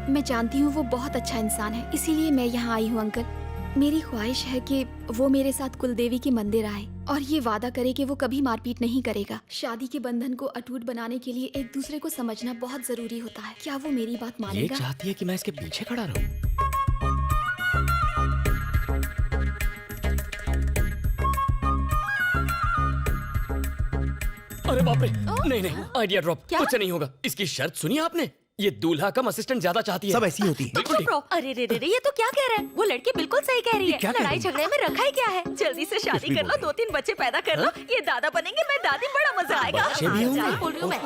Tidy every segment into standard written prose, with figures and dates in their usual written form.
मैं जानती हूँ वो बहुत अच्छा इंसान है, इसीलिए मैं यहाँ आई हूँ अंकल। मेरी ख्वाहिश है कि वो मेरे साथ कुलदेवी के मंदिर आए और ये वादा करे कि वो कभी मारपीट नहीं करेगा। शादी के बंधन को अटूट बनाने के लिए एक दूसरे को समझना बहुत जरूरी होता है। क्या वो मेरी बात ये मानेगा? चाहती है कि मैं इसके पीछे खड़ा रहूं। अरे बाप रे, नहीं नहीं, आइडिया ड्रॉप। कुछ नहीं होगा। इसकी शर्त सुनी आपने? ये दूल्हा कम असिस्टेंट ज्यादा चाहती है। सब ऐसी होती है। बिल्कुल ठीक। अरे रे रे रे, ये तो क्या कह रहा है? वो लड़की बिल्कुल सही कह रही है। लड़ाई झगड़े में रखा ही क्या है? जल्दी से शादी कर लो, 2-3 बच्चे पैदा कर लो। ये दादा बनेंगे, मैं दादी, बड़ा मजा आएगा। बच्चे भी होंगे। क्या बोल रही हूँ मैं?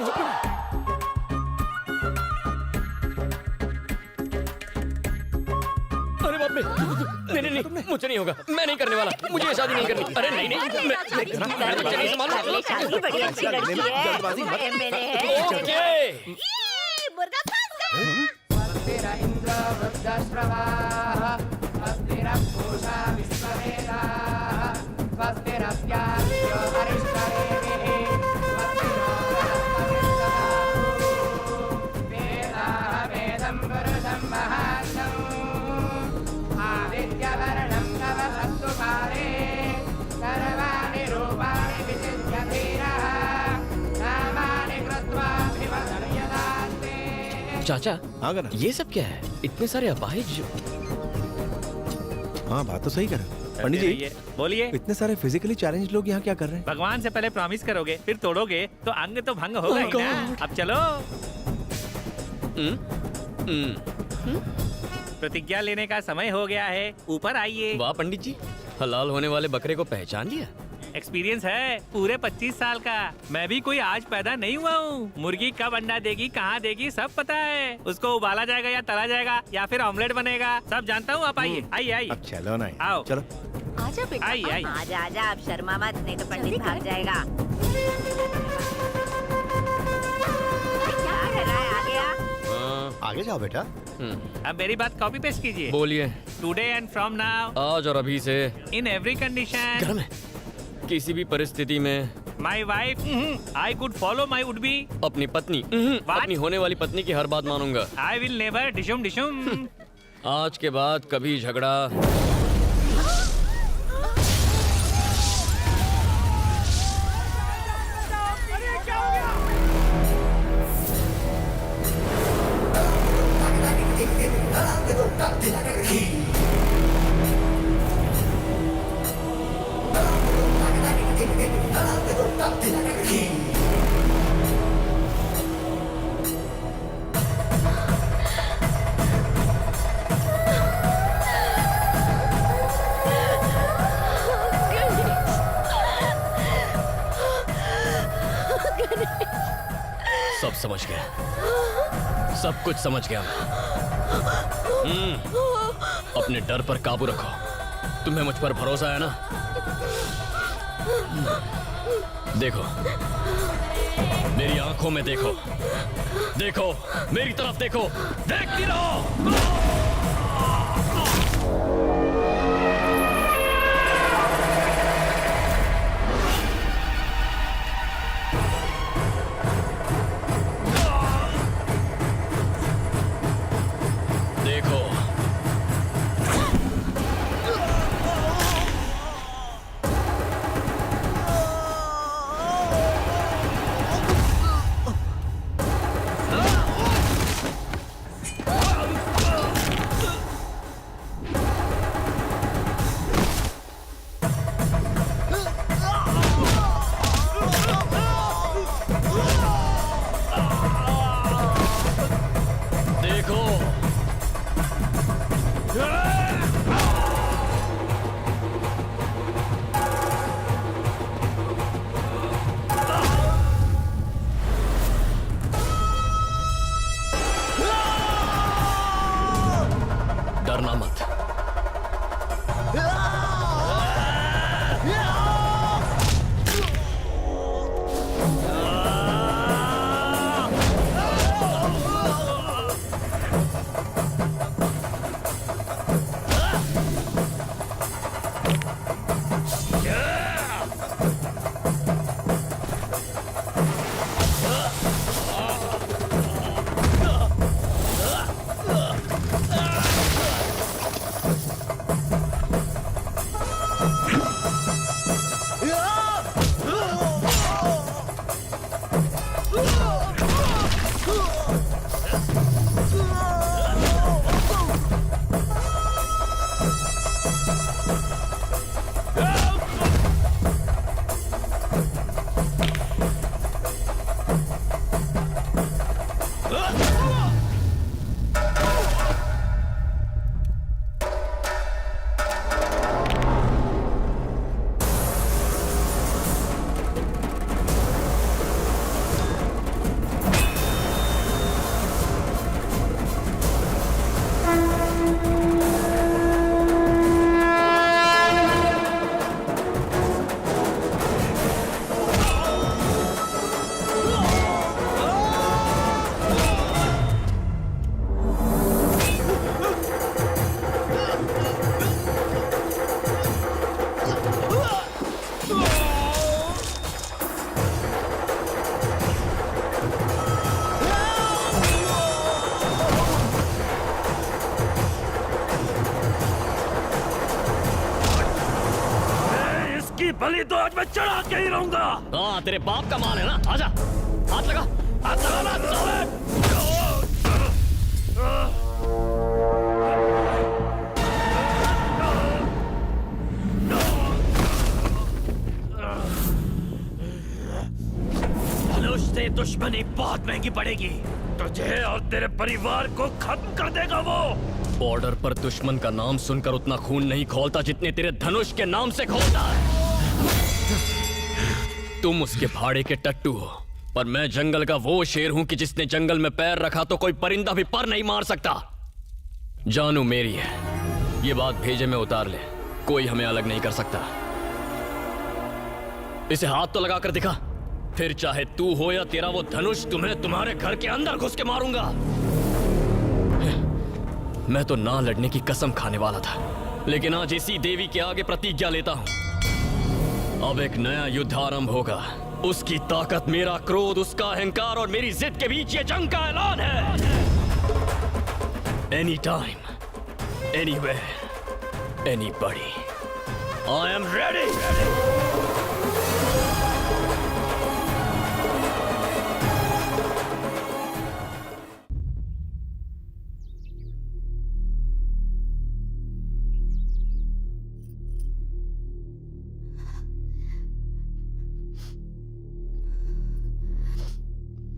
अरे बाप रे, नहीं नहीं नहीं, मुझे नहीं होगा। मैं नहीं करने वाला। मुझे ये शादी नहीं करनी। अरे नहीं नहीं, मैं बच्चे नहीं संभालूंगा। शादी बड़ी अच्छी लड़की है। मेरे है। ओके। मुर्गा फंस गया। स्वस्तिर इंद्र वृद्धश्रवाः स्वस्तिरपूषा विश्ववेदाः स्वस्तिरस्यास्य हरिष्ठरेभिः स्वस्तिनो बृहस्पतिर्दधातु वेदाः वेदं पुरुषं महान्तम् आदित्यवर्णं नवसत्तु काले सर्वाणि रूपाणि विचिन्त्य धीरः नामानि कृत्वा अभिवदन्यदास्ते। चाचा, हाँ करना। ये सब क्या है? इतने सारे अपाहिज। हाँ बात तो सही कर पंडित जी। बोलिए। इतने सारे फिजिकली चैलेंज लोग यहाँ क्या कर रहे हैं? भगवान से पहले प्रॉमिस करोगे, फिर तोड़ोगे तो अंग तो भंग होगा ही ना। अब चलो। प्रतिज्ञा लेने का समय हो गया है, ऊपर आइए। वाह पंडित जी, हलाल होने वाले बकरे को पहचान लिया। एक्सपीरियंस है पूरे 25 साल का। मैं भी कोई आज पैदा नहीं हुआ हूँ। मुर्गी कब अंडा देगी, कहाँ देगी, सब पता है। उसको उबाला जाएगा या तला जाएगा या फिर ऑमलेट बनेगा, सब जानता हूँ। आप आइए आइए आइए। अब चलो ना, आओ। चलो। आजा बेटा। आइए आइए। आजा आजा, अब शर्मा मत, नहीं तो पंडित भाग जाएगा। क्या कर रहा है? आ गया। आगे जाओ बेटा। अब मेरी बात कॉपी पेस्ट कीजिए। बोलिए। टुडे एंड फ्रॉम नाउ, आज और अभी से, इन एवरी कंडीशन, गर्म है, किसी भी परिस्थिति में my wife I could follow my would be, अपनी पत्नी अपनी होने वाली पत्नी की हर बात मानूंगा। आई विल नेवर डिशुम डिशुम। आज के बाद कभी झगड़ा। सब समझ गया, सब कुछ समझ गया मैं। अपने डर पर काबू रखो। तुम्हें मुझ पर भरोसा है ना? देखो, मेरी आंखों में देखो, देखो मेरी तरफ देखो, देखती रहो। डरना मत। इसकी बलि तो आज मैं चढ़ा के ही रहूंगा। हाँ तेरे बाप का माल है ना, आजा हाथ लगा ना साले। धनुष से दुश्मनी बहुत महंगी पड़ेगी, तुझे और तेरे परिवार को खत्म कर देगा वो। बॉर्डर पर दुश्मन का नाम सुनकर उतना खून नहीं खौलता जितने तेरे धनुष के नाम से खौलता है। तुम उसके भाड़े के टट्टू हो, पर मैं जंगल का वो शेर हूं कि जिसने जंगल में पैर रखा तो कोई परिंदा भी पर नहीं मार सकता। जानू मेरी है, ये बात भेजे में उतार ले, कोई हमें अलग नहीं कर सकता। इसे हाथ तो लगा कर दिखा, फिर चाहे तू हो या तेरा वो धनुष, तुम्हें तुम्हारे घर के अंदर घुस के मारूंगा। मैं तो ना लड़ने की कसम खाने वाला था, लेकिन आज इसी देवी के आगे प्रतिज्ञा लेता हूं। अब एक नया युद्ध आरंभ होगा। उसकी ताकत, मेरा क्रोध, उसका अहंकार और मेरी जिद के बीच ये जंग का ऐलान है। Any time, anywhere, anybody, I am ready.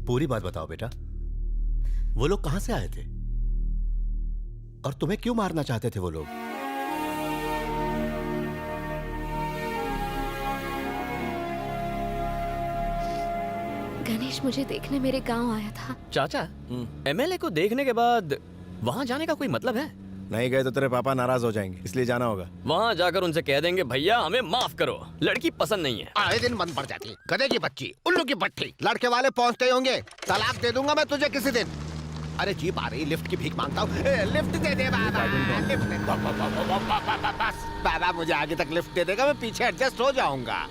पूरी बात बताओ बेटा, वो लोग कहां से आए थे और तुम्हें क्यों मारना चाहते थे वो लोग? गणेश मुझे देखने मेरे गांव आया था। चाचा, एमएलए को देखने के बाद वहां जाने का कोई मतलब है? नहीं गए तो तेरे पापा नाराज हो जाएंगे, इसलिए जाना होगा। वहाँ जाकर उनसे कह देंगे भैया हमें माफ करो, लड़की पसंद नहीं है। आए दिन बंद पड़ जाती, गधे की बच्ची, उल्लू की पट्टी। लड़के वाले पहुंचते ही होंगे, तलाक दे दूंगा मैं तुझे किसी दिन। अरे जीप आ रही, लिफ्ट की भीख मांगता हूँ। लिफ्ट दे दे बाबा, लिफ्ट दे। बस बाबा मुझे आगे तक लिफ्ट दे देगा, मैं पीछे एडजस्ट हो जाऊंगा।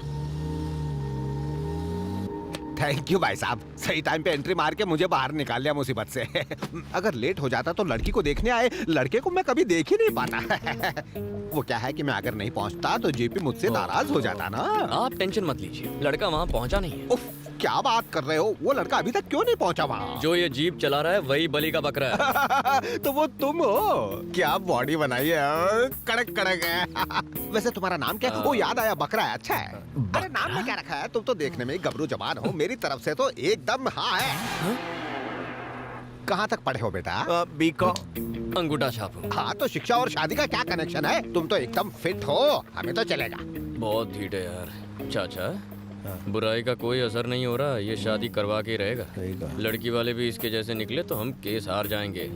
थैंक यू भाई साहब, सही टाइम पे एंट्री मार के मुझे बाहर निकाल लिया मुसीबत से। अगर लेट हो जाता तो लड़की को देखने आए लड़के को मैं कभी देख ही नहीं पाता। वो क्या है कि मैं अगर नहीं पहुंचता तो जेपी मुझसे नाराज हो जाता ना। आप टेंशन मत लीजिए, लड़का वहाँ पहुँचा नहीं है। उफ, क्या बात कर रहे हो? वो लड़का अभी तक क्यों नहीं पहुंचा वहाँ? जो ये जीप चला रहा है वही बलि का बकरा है। तो वो तुम हो? क्या बॉडी बनाई है, कड़क कड़क है। वैसे तुम्हारा नाम क्या? वो याद आया, बकरा है। अच्छा है। अरे नाम में क्या रखा है? तुम तो देखने में गबरू जवान हो, मेरी तरफ से तो एकदम हाँ है। कहाँ तक पढ़े हो बेटा? बीकॉम। अंगूठा छाप। हाँ तो शिक्षा और शादी का क्या कनेक्शन है? तुम तो एकदम फिट हो, हमें तो चलेगा। बहुत ढीठ है यार। चाचा, बुराई का कोई असर नहीं हो रहा, ये शादी करवा के रहेगा। लड़की वाले भी इसके जैसे निकले तो हम केस हार जाएंगे।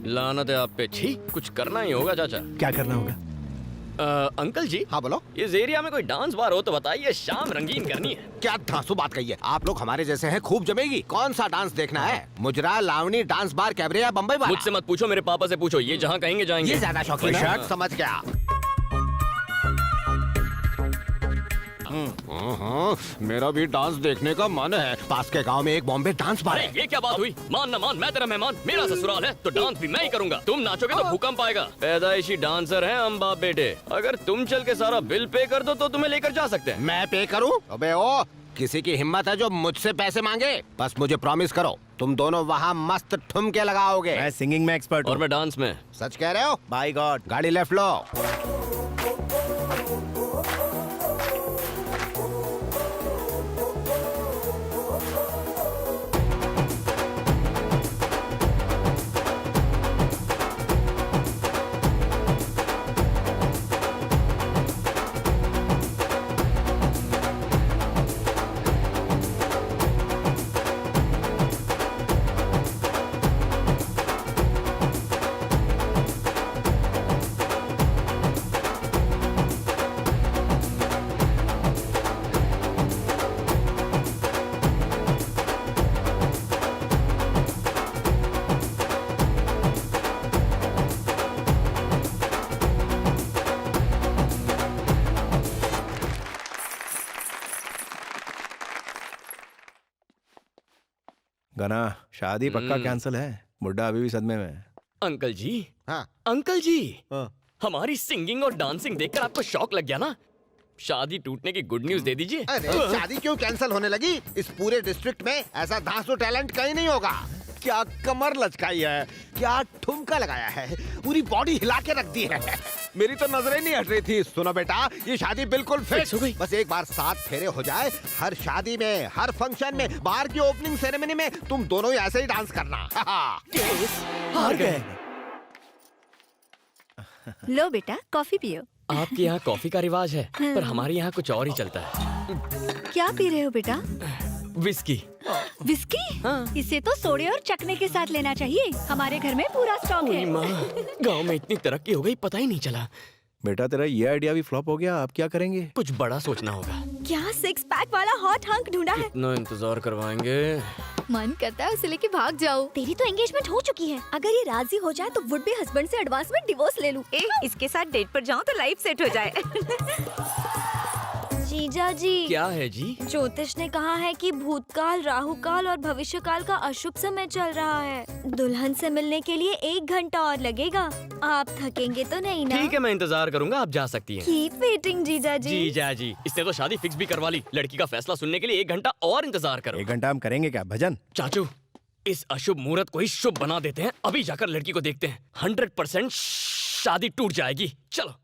लानत है आप पे। छी, कुछ करना ही होगा चाचा। क्या करना होगा? अंकल जी। हाँ बोलो। इस एरिया में कोई डांस बार हो तो बताइए, शाम रंगीन करनी है। क्या धांसू बात कही है? आप लोग हमारे जैसे हैं, खूब जमेगी। कौन सा डांस देखना है? मुजरा, लावनी, डांस बार, कैबरे या बम्बई वाला? मुझसे मत पूछो, मेरे पापा से पूछो, ये जहाँ कहेंगे जाएंगे। ये ज्यादा शौकीन है। शर्ट समझ गया। मेरा भी डांस देखने का मन है। पास के गांव में एक बॉम्बे डांस बार है। ये क्या बात हुई? मान न मान, मैं तेरा मेहमान, मेरा ससुराल है तो डांस भी मैं ही करूंगा। तुम नाचोगे तो भूकंप आएगा। पैदाइशी डांसर हैं हम बाप बेटे। अगर तुम चल के सारा बिल पे कर दो तो तुम्हें लेकर जा सकते हैं। मैं पे करूं? अबे ओ, किसी की हिम्मत है जो मुझसे पैसे मांगे? बस मुझे प्रॉमिस करो, तुम दोनों वहाँ मस्त ठुमके लगाओगे। मैं सिंगिंग में एक्सपर्ट और हूँ। मैं डांस में। सच कह रहे हो? By God. गाड़ी लेफ्ट लो। गना, शादी पक्का कैंसिल है। बुड्ढा अभी भी सदमे में है। अंकल जी, हाँ अंकल जी, हाँ। हमारी सिंगिंग और डांसिंग देखकर आपको शौक लग गया ना? शादी टूटने की गुड न्यूज दे दीजिए। अरे शादी क्यों कैंसिल होने लगी? इस पूरे डिस्ट्रिक्ट में ऐसा धांसू टैलेंट कहीं नहीं होगा। क्या कमर लचकाई है, क्या ठुमका लगाया है, पूरी बॉडी हिला के रख दी है। मेरी तो नजरें नहीं हट रही थी। सुनो बेटा, ये शादी बिल्कुल फिक्स हो गई। बस एक बार 7 फेरे हो जाए, हर शादी में, हर फंक्शन में, बाहर की ओपनिंग सेरेमनी में तुम दोनों ही ऐसे ही डांस करना। हार गए। लो बेटा, कॉफी पियो। आपके यहाँ कॉफी का रिवाज है, पर हमारे यहाँ कुछ और ही चलता है। क्या पी रहे हो बेटा? विस्की। विस्की? हाँ। इसे तो सोडे और चखने के साथ लेना चाहिए। हमारे घर में पूरा स्टॉक है। माँ, गांव में इतनी तरक्की हो गई, पता ही नहीं चला। बेटा तेरा ये आइडिया भी फ्लॉप हो गया, आप क्या करेंगे? कुछ बड़ा सोचना होगा। क्या 6 पैक वाला हॉट हंक ढूंढा है? इतना इंतजार करवाएंगे। मन करता है उसे लेके भाग जाओ। तेरी तो एंगेजमेंट हो चुकी है। अगर ये राजी हो जाए तो वुड बी हस्बैंड से एडवांस में डिवोर्स ले लूं। इसके साथ डेट पर जाऊं तो लाइफ सेट हो जाए। जीजा जी, क्या है जी? ज्योतिष ने कहा है कि भूतकाल, राहुकाल और भविष्यकाल का अशुभ समय चल रहा है। दुल्हन से मिलने के लिए 1 घंटा और लगेगा। आप थकेंगे तो नहीं ना? ठीक है, मैं इंतजार करूंगा, आप जा सकती हैं। कीप वेटिंग जीजा जी। जीजा जी, इसने तो शादी फिक्स भी करवा ली। लड़की का फैसला सुनने के लिए 1 घंटा और इंतजार करो। 1 घंटा हम करेंगे क्या भजन? चाचू, इस अशुभ मुहूर्त को ही शुभ बना देते हैं। अभी जाकर लड़की को देखते हैं। 100% शादी टूट जाएगी। चलो।